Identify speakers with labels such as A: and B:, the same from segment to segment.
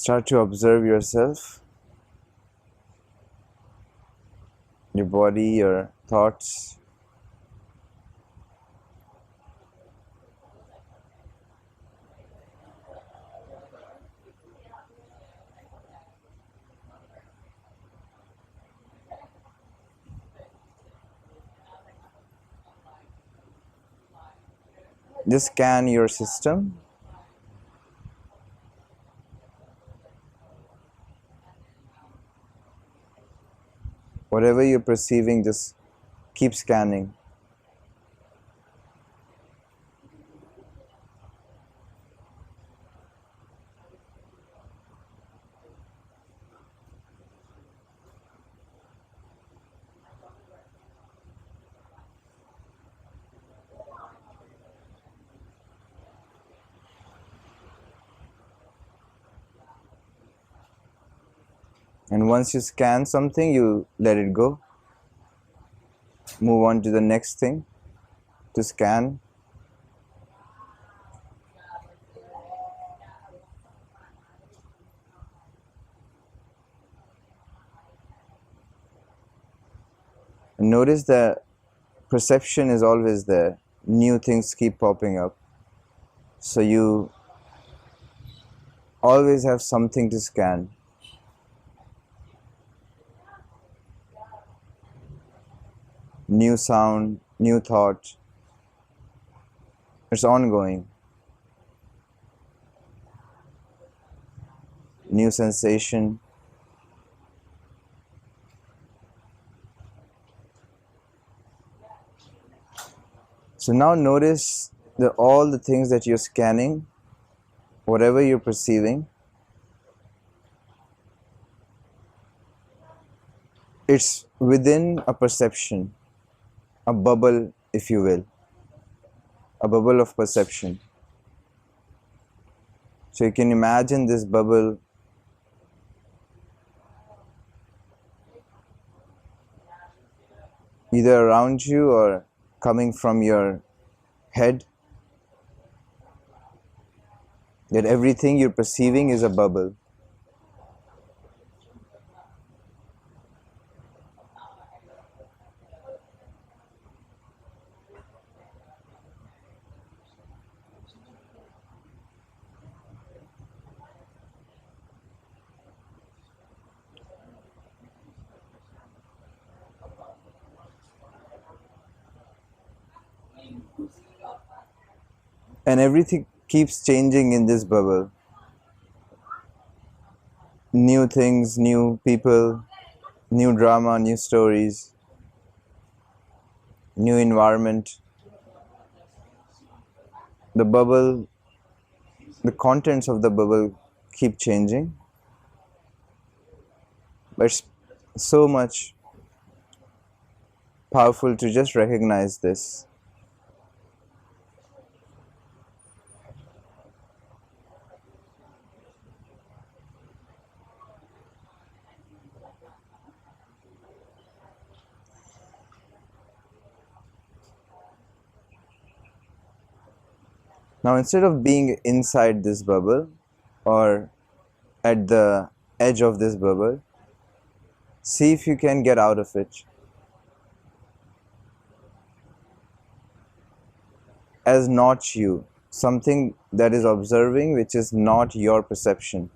A: Start to observe yourself, your body, your thoughts. Just scan your system. Whatever you're perceiving, just keep scanning. And once you scan something, you let it go. Move on to the next thing to scan. And notice that perception is always there. New things keep popping up. So you always have something to scan. New sound, new thought. It's ongoing. New sensation. So now notice that all the things that you're scanning, whatever you're perceiving, it's within a perception, a bubble, if you will, a bubble of perception. So you can imagine this bubble either around you or coming from your head, that everything you're perceiving is a bubble. And everything keeps changing in this bubble. New things, new people, new drama, new stories, new environment. The bubble, the contents of the bubble keep changing. But it's so much powerful to just recognize this. Now, instead of being inside this bubble or at the edge of this bubble, see if you can get out of it. As not you, something that is observing which is not your perception.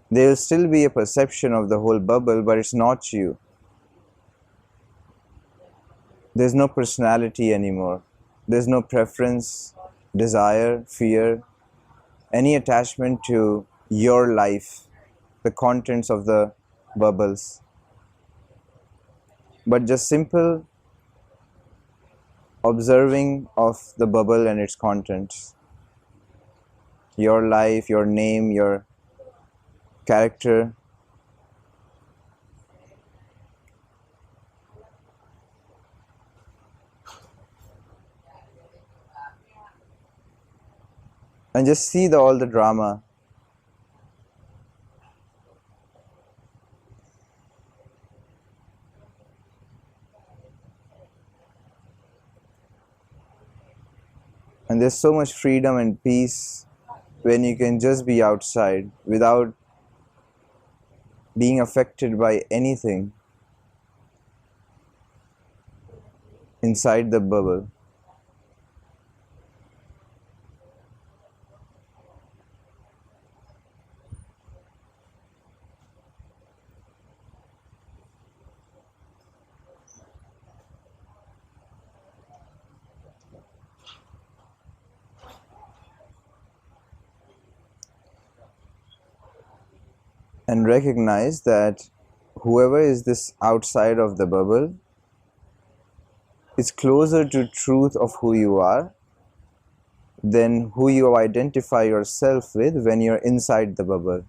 A: There will still be a perception of the whole bubble, but it's not you. There's no personality anymore. There's no preference, desire, fear, any attachment to your life, the contents of the bubbles. But just simple observing of the bubble and its contents. Your life, your name, your character. And just see all the drama. And there's so much freedom and peace when you can just be outside without being affected by anything inside the bubble. And recognize that whoever is this outside of the bubble is closer to truth of who you are than who you identify yourself with when you're inside the bubble.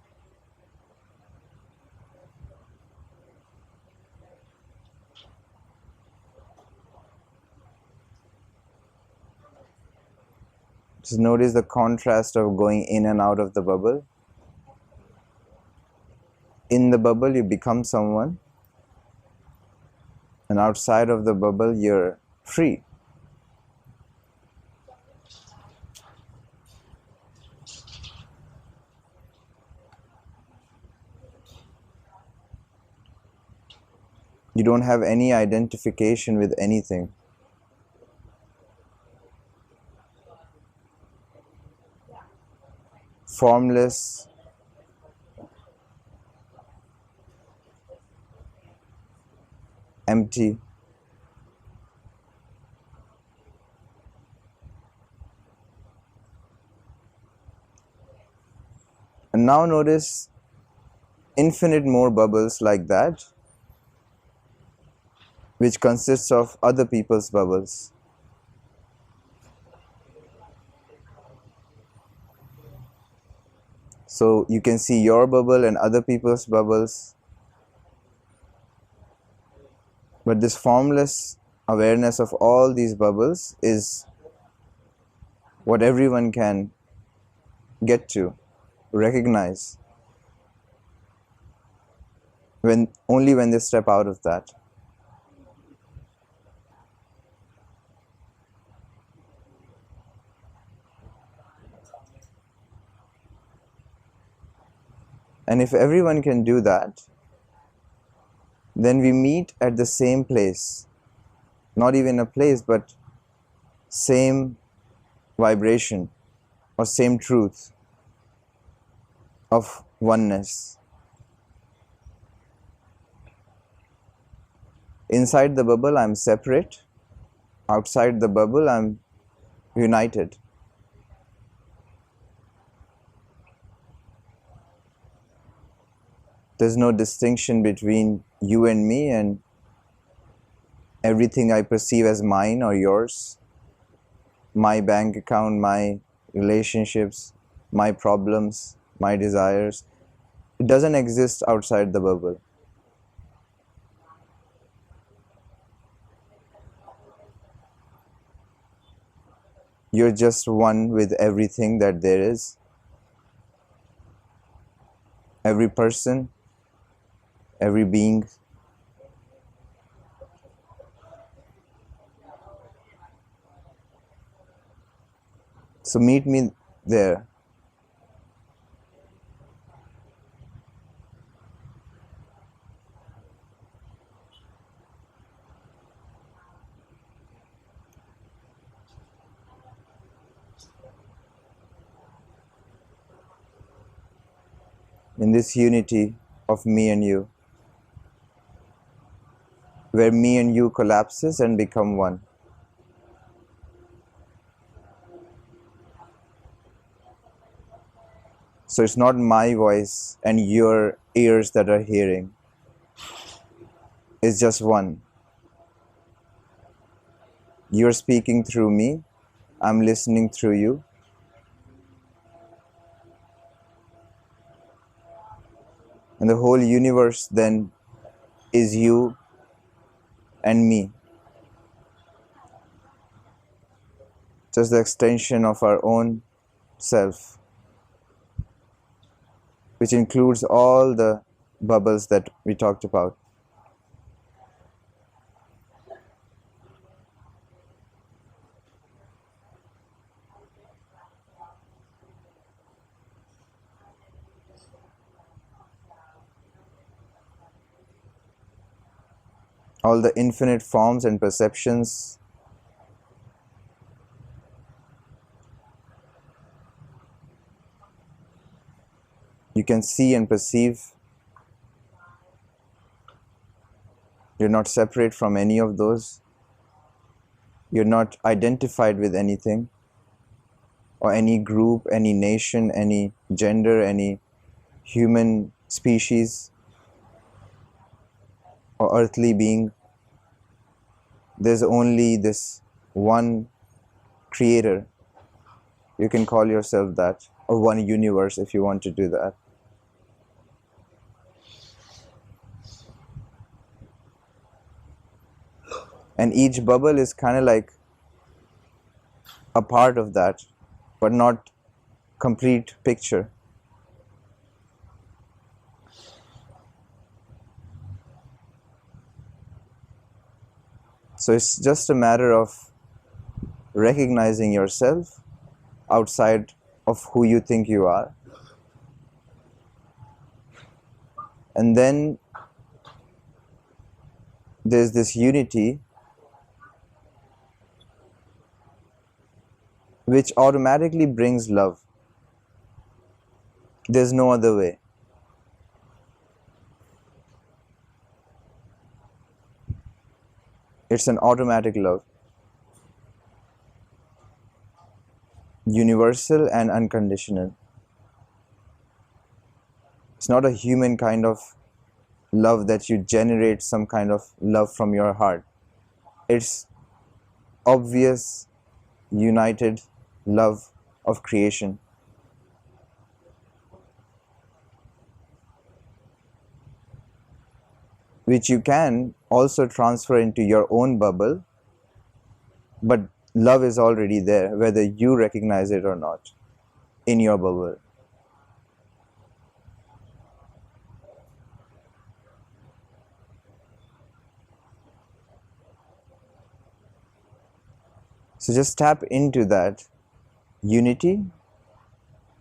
A: Just notice the contrast of going in and out of the bubble. In the bubble, you become someone, and outside of the bubble, you're free. You don't have any identification with anything. Formless, empty. And now notice infinite more bubbles like that, which consists of other people's bubbles. So you can see your bubble and other people's bubbles. But this formless awareness of all these bubbles is what everyone can get to, recognize, only when they step out of that. And if everyone can do that, then we meet at the same place. Not even a place, but same vibration or same truth of oneness. Inside the bubble, I'm separate. Outside the bubble, I'm united. There's no distinction between you and me and everything I perceive as mine or yours. My bank account, my relationships, my problems, my desires. It doesn't exist outside the bubble. You're just one with everything that there is. Every person, every being. So meet me there. In this unity of me and you, where me and you collapses and become one. So it's not my voice and your ears that are hearing. It's just one. You're speaking through me, I'm listening through you. And the whole universe then is you and me. Just the extension of our own self, which includes all the bubbles that we talked about. all the infinite forms and perceptions. You can see and perceive. You're not separate from any of those. You're not identified with anything, or any group, any nation, any gender, any human species or earthly being. There's only this one creator. You can call yourself that, or one universe if you want to do that. And each bubble is kind of like a part of that, but not complete picture. So it's just a matter of recognizing yourself outside of who you think you are. And then there's this unity which automatically brings love. There's no other way. It's an automatic love. Universal and unconditional. It's not a human kind of love that you generate some kind of love from your heart. It's obvious, united love of creation. Which you can also transfer into your own bubble, but love is already there, whether you recognize it or not, in your bubble. So just tap into that unity,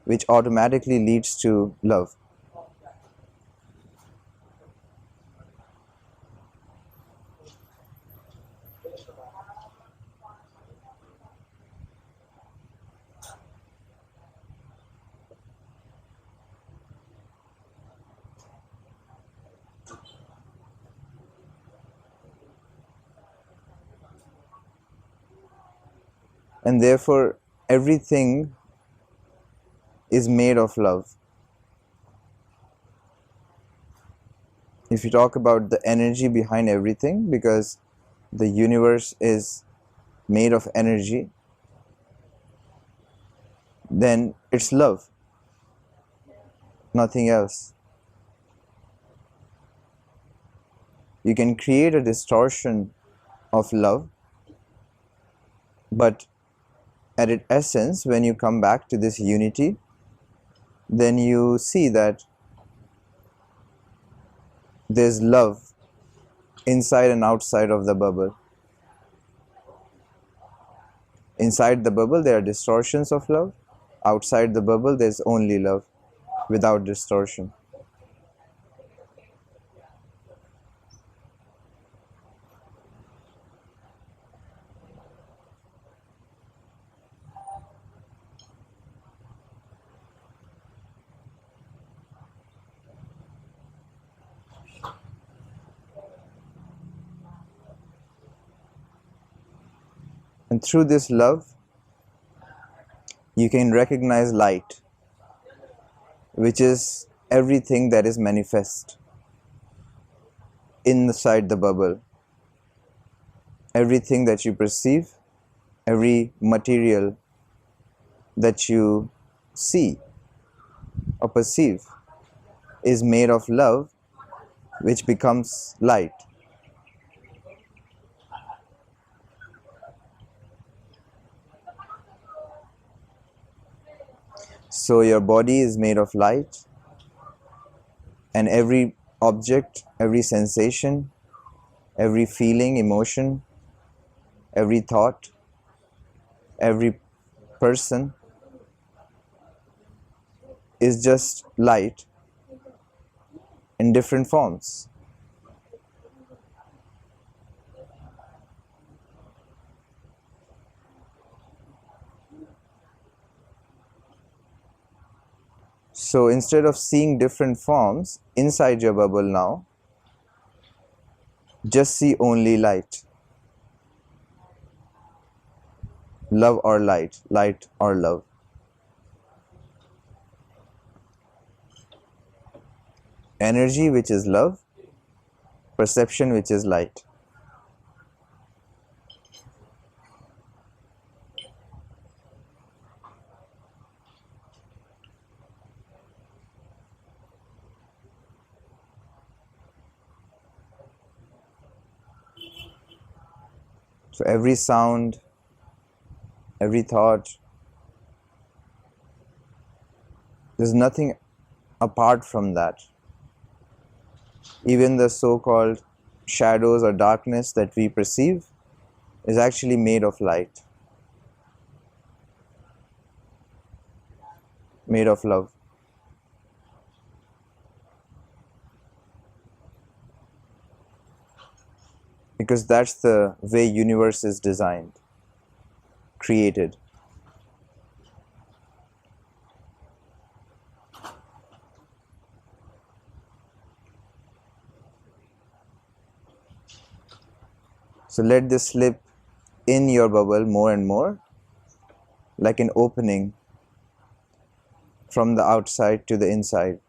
A: which automatically leads to love. And therefore, everything is made of love. If you talk about the energy behind everything, because the universe is made of energy, then it's love, nothing else. You can create a distortion of love, but at its essence, when you come back to this unity, then you see that there's love inside and outside of the bubble. Inside the bubble, there are distortions of love. Outside the bubble, there's only love without distortion. And through this love, you can recognize light, which is everything that is manifest inside the bubble. Everything that you perceive, every material that you see or perceive is made of love, which becomes light. So your body is made of light, and every object, every sensation, every feeling, emotion, every thought, every person is just light in different forms. So instead of seeing different forms inside your bubble now, just see only light. Love or light, light or love. Energy, which is love, perception, which is light. So every sound, every thought, there's nothing apart from that. Even the so-called shadows or darkness that we perceive is actually made of light, made of love. Because that's the way universe is designed, created. So let this slip in your bubble more and more, like an opening from the outside to the inside.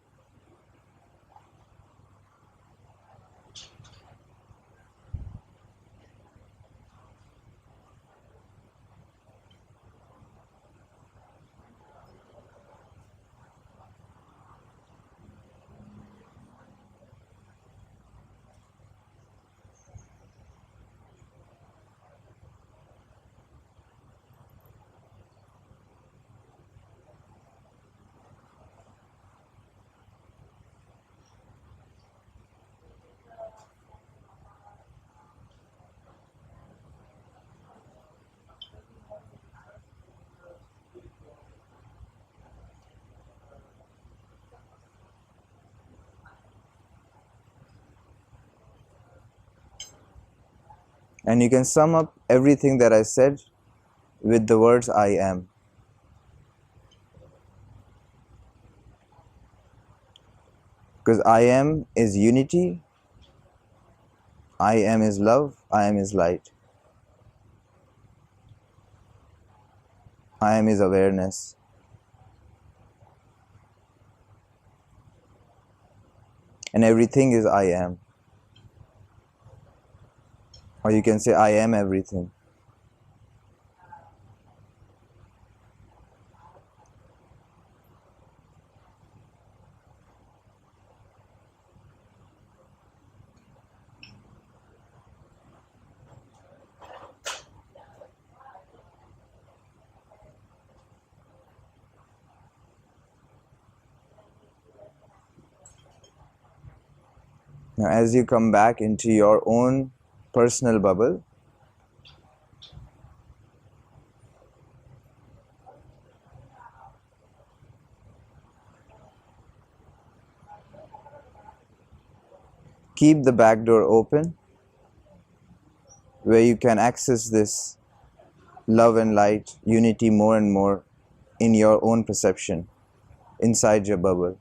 A: And you can sum up everything that I said with the words I am. Because I am is unity, I am is love, I am is light. I am is awareness. And everything is I am. Or you can say I am everything. Now, as you come back into your own personal bubble, keep the back door open where you can access this love and light, unity more and more in your own perception, inside your bubble.